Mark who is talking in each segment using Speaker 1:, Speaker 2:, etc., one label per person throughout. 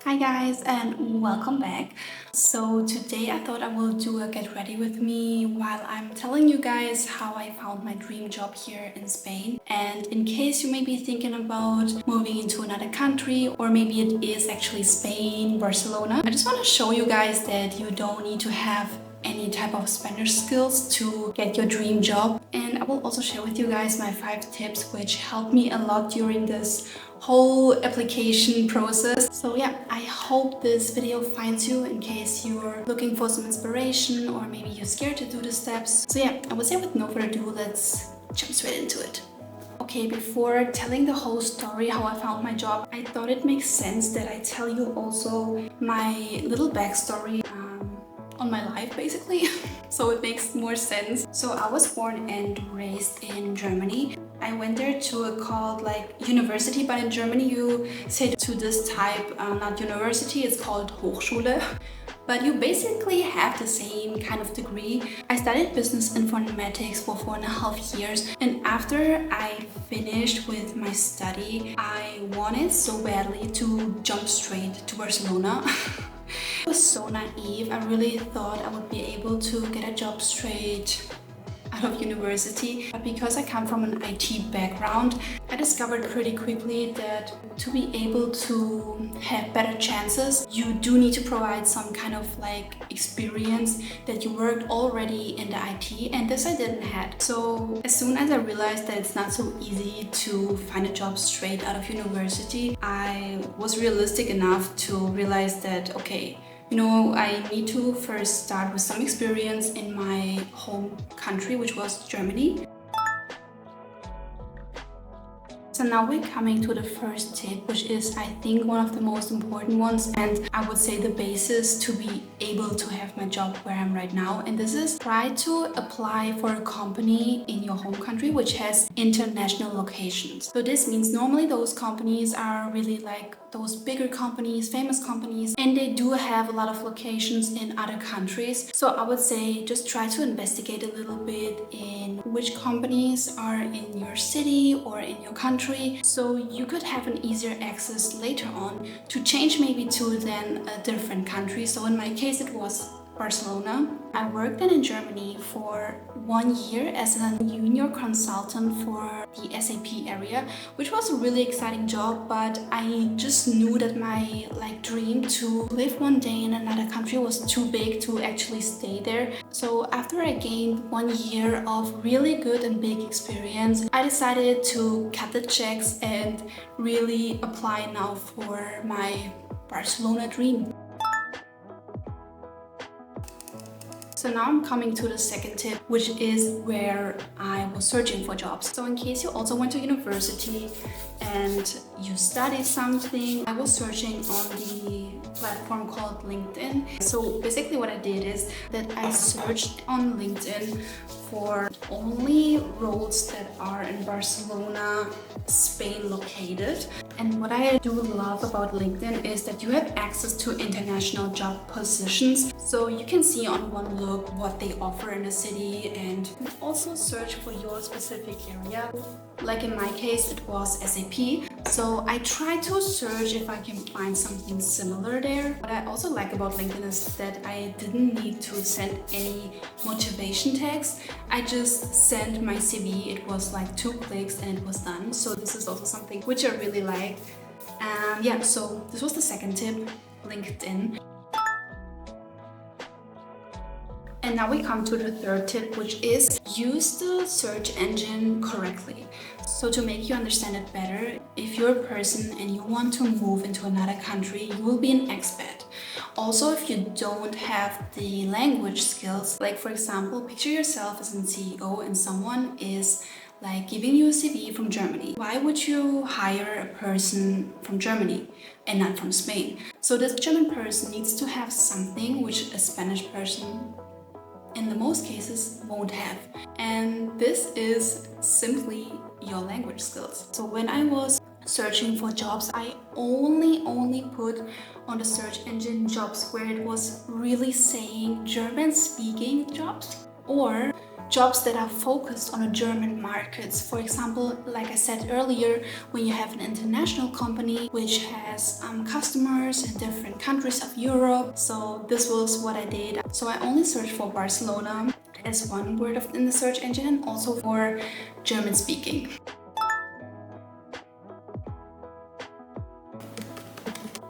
Speaker 1: Hi guys and welcome back. So today I thought I will do a get ready with me while I'm telling you guys how I found my dream job here in Spain. And in case you may be thinking about moving into another country, or maybe it is actually Spain, Barcelona, I just want to show you guys that you don't need to have any type of Spanish skills to get your dream job. And I will also share with you guys my 5 tips which helped me a lot during this whole application process. So yeah, I hope this video finds you in case you're looking for some inspiration or maybe you're scared to do the steps. So yeah, I would say with no further ado, let's jump straight into it. Okay, before telling the whole story how I found my job, I thought it makes sense that I tell you also my little backstory on my life basically. So it makes more sense. So I was born and raised in Germany. I went there to a called like university, but in Germany you say to this type, not university, it's called Hochschule. But you basically have the same kind of degree. I studied business informatics for 4.5 years, and after I finished with my study, I wanted so badly to jump straight to Barcelona. I was so naive. I really thought I would be able to get a job straight out of university, but because I come from an IT background, I discovered pretty quickly that to be able to have better chances, you do need to provide some kind of like experience that you worked already in the IT, and this I didn't have. So as soon as I realized that it's not so easy to find a job straight out of university, I was realistic enough to realize that okay, I need to first start with some experience in my home country, which was Germany. So now we're coming to the first tip, which is I think one of the most important ones, and I would say the basis to be able to have my job where I'm right now. And this is try to apply for a company in your home country which has international locations. So this means normally those companies are really like those bigger companies, famous companies, and they do have a lot of locations in other countries. So I would say just try to investigate a little bit in which companies are in your city or in your country, so you could have an easier access later on to change maybe to then a different country. So in my case it was Barcelona. I worked then in Germany for 1 year as a junior consultant for the SAP area, which was a really exciting job, but I just knew that my dream to live one day in another country was too big to actually stay there. So after I gained 1 year of really good and big experience, I decided to cut the checks and really apply now for my Barcelona dream. So now I'm coming to the second tip, which is where I was searching for jobs. So in case you also went to university and you studied something, I was searching on the platform called LinkedIn. So basically what I did is that I searched on LinkedIn for only roles that are in Barcelona, Spain located. And what I do love about LinkedIn is that you have access to international job positions. So you can see on one look what they offer in a city, and you can also search for your specific area. Like in my case, it was SAP. So I try to search if I can find something similar there. What I also like about LinkedIn is that I didn't need to send any motivation text. I just sent my CV. It was like 2 clicks and it was done. So this is also something which I really like. Yeah, so this was the second tip, LinkedIn. And now we come to the third tip, which is use the search engine correctly. So to make you understand it better, if you're a person and you want to move into another country, you will be an expat. Also, if you don't have the language skills, like for example, picture yourself as a CEO and someone is like giving you a CV from Germany. Why would you hire a person from Germany and not from Spain? So this German person needs to have something which a Spanish person in the most cases won't have, and this is simply your language skills. So when I was searching for jobs, I only put on the search engine jobs where it was really saying German speaking jobs, or jobs that are focused on a German markets. For example, like I said earlier, when you have an international company which has customers in different countries of Europe. So this was what I did. So I only searched for Barcelona as one word in the search engine, and also for German speaking.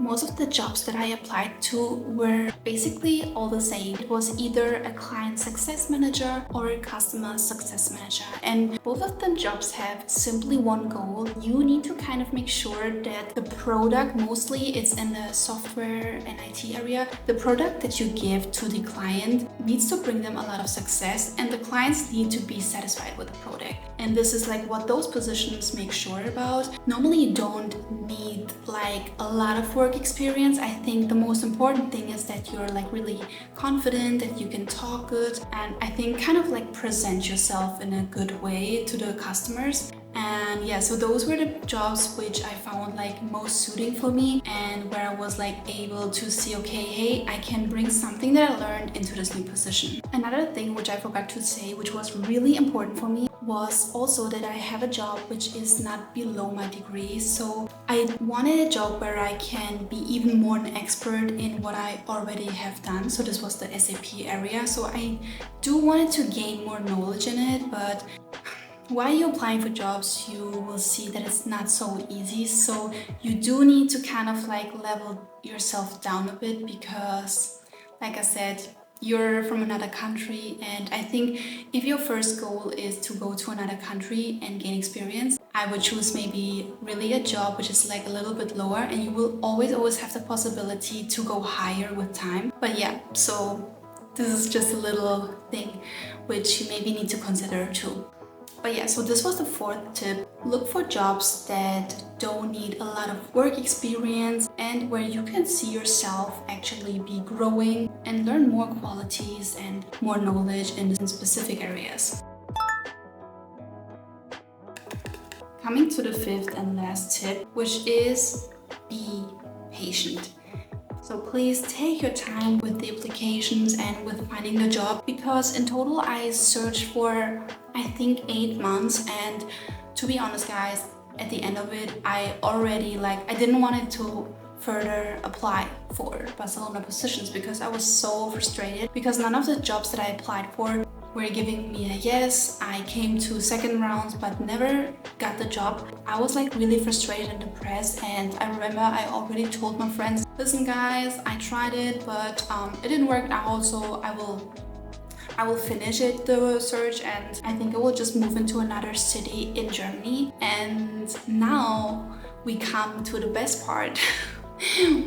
Speaker 1: Most of the jobs that I applied to were basically all the same. It was either a client success manager or a customer success manager. And both of them jobs have simply one goal. You need to kind of make sure that the product, mostly it's in the software and IT area, the product that you give to the client needs to bring them a lot of success, and the clients need to be satisfied with the product. And this is like what those positions make sure about. Normally you don't need like a lot of work experience. I think the most important thing is that you're like really confident, that you can talk good, and I think kind of like present yourself in a good way to the customers. And yeah, so those were the jobs which I found like most suiting for me, and where I was like able to see, okay, hey, I can bring something that I learned into this new position. Another thing which I forgot to say, which was really important for me, was also that I have a job which is not below my degree. So I wanted a job where I can be even more an expert in what I already have done. So this was the SAP area. So I do wanted to gain more knowledge in it, but while you're applying for jobs, you will see that it's not so easy. So you do need to kind of like level yourself down a bit, because like I said, you're from another country, and I think if your first goal is to go to another country and gain experience, I would choose maybe really a job which is like a little bit lower, and you will always have the possibility to go higher with time. But yeah, so this is just a little thing which you maybe need to consider too. But yeah, so this was the fourth tip. Look for jobs that don't need a lot of work experience, and where you can see yourself actually be growing and learn more qualities and more knowledge in specific areas. Coming to the fifth and last tip, which is be patient. So please take your time with the applications and with finding the job, because in total I searched for I think 8 months, and to be honest guys, at the end of it I didn't want it to further apply for Barcelona positions, because I was so frustrated, because none of the jobs that I applied for were giving me a yes. I came to second rounds but never got the job. I was like really frustrated and depressed, and I remember I already told my friends, listen guys, I tried it but it didn't work out, so I will finish the search, and I think I will just move into another city in Germany. And now we come to the best part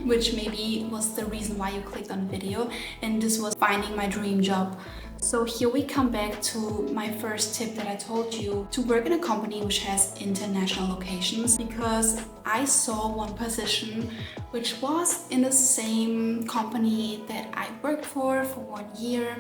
Speaker 1: which maybe was the reason why you clicked on the video, and this was finding my dream job. So here we come back to my first tip that I told you, to work in a company which has international locations, because I saw one position which was in the same company that I worked for 1 year.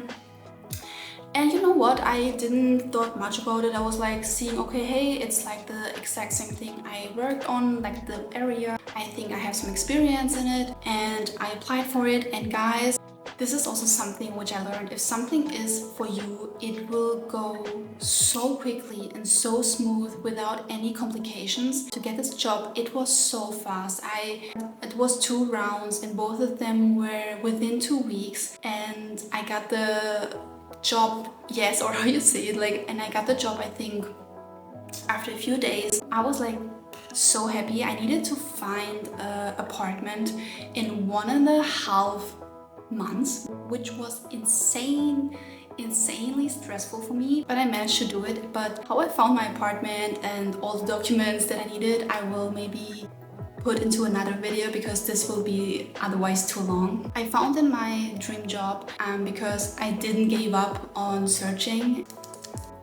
Speaker 1: And you know what, I didn't thought much about it. I was like seeing, okay, hey, it's like the exact same thing I worked on, like the area. I think I have some experience in it, and I applied for it. And guys, this is also something which I learned. If something is for you, it will go so quickly and so smooth without any complications. To get this job, it was so fast. It was 2 rounds, and both of them were within 2 weeks, and I got the job, yes, or how you say it, like, and I got the job I think after a few days. I was like so happy. I needed to find an apartment in 1.5 months, which was insanely stressful for me, but I managed to do it. But how I found my apartment and all the documents that I needed, I will maybe put into another video, because this will be otherwise too long. I found in my dream job because I didn't give up on searching.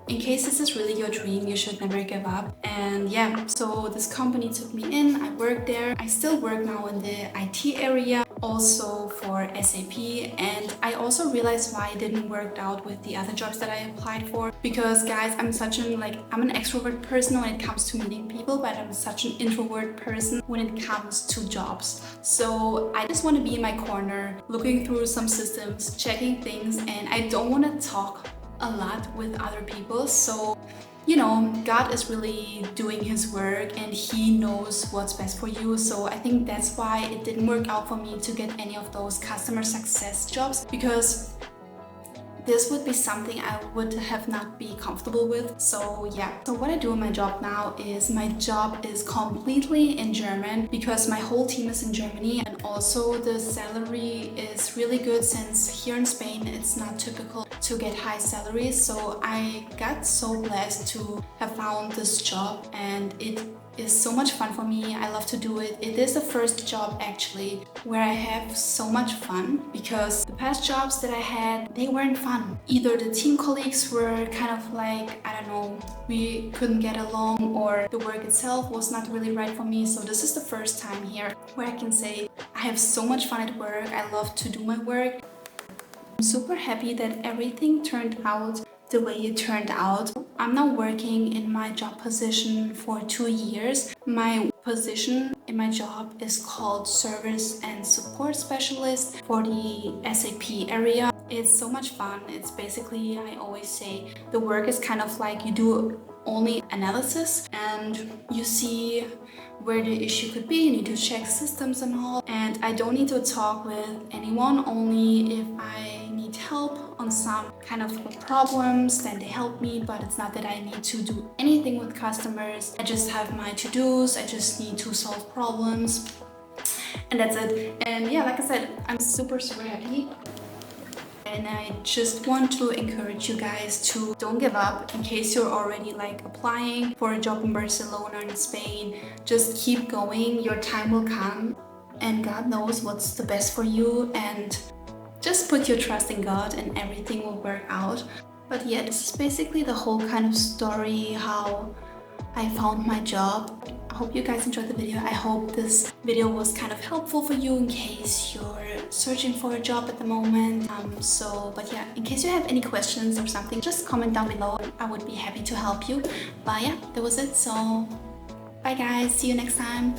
Speaker 1: In case this is really your dream, you should never give up. And yeah, so this company took me in, I worked there. I still work now in the IT area, also for SAP. And I also realized why it didn't work out with the other jobs that I applied for. Because guys, I'm an extrovert person when it comes to meeting people, but I'm such an introvert person when it comes to jobs. So I just want to be in my corner, looking through some systems, checking things, and I don't want to talk a lot with other people. So, you know, God is really doing his work and he knows what's best for you. So I think that's why it didn't work out for me to get any of those customer success jobs, because this would be something I would have not be comfortable with. So yeah, so what I do in my job now is my job is completely in German because my whole team is in Germany, and also the salary is really good since here in Spain it's not typical to get high salaries. So I got so blessed to have found this job, and it is so much fun for me. I love to do it. It is the first job actually where I have so much fun, because the past jobs that I had, they weren't fun. Either the team colleagues were kind of like, I don't know, we couldn't get along, or the work itself was not really right for me. So this is the first time here where I can say I have so much fun at work. I love to do my work. I'm super happy that everything turned out the way it turned out. I'm now working in my job position for 2 years. My position in my job is called Service and Support Specialist for the SAP area. It's so much fun. It's basically, I always say, the work is kind of like you do only analysis and you see where the issue could be. You need to check systems and all. And I don't need to talk with anyone, only if I need help on some kind of problems, then they help me, but it's not that I need to do anything with customers. I just have my to-dos, I just need to solve problems, and that's it. And yeah, like I said, I'm super happy. And I just want to encourage you guys to don't give up. In case you're already like applying for a job in Barcelona in Spain, just keep going. Your time will come and God knows what's the best for you, and just put your trust in God and everything will work out. But yeah, this is basically the whole kind of story how I found my job. I hope you guys enjoyed the video. I hope this video was kind of helpful for you in case you're searching for a job at the moment. But yeah, in case you have any questions or something, just comment down below. I would be happy to help you. But yeah, that was it. So bye guys, see you next time.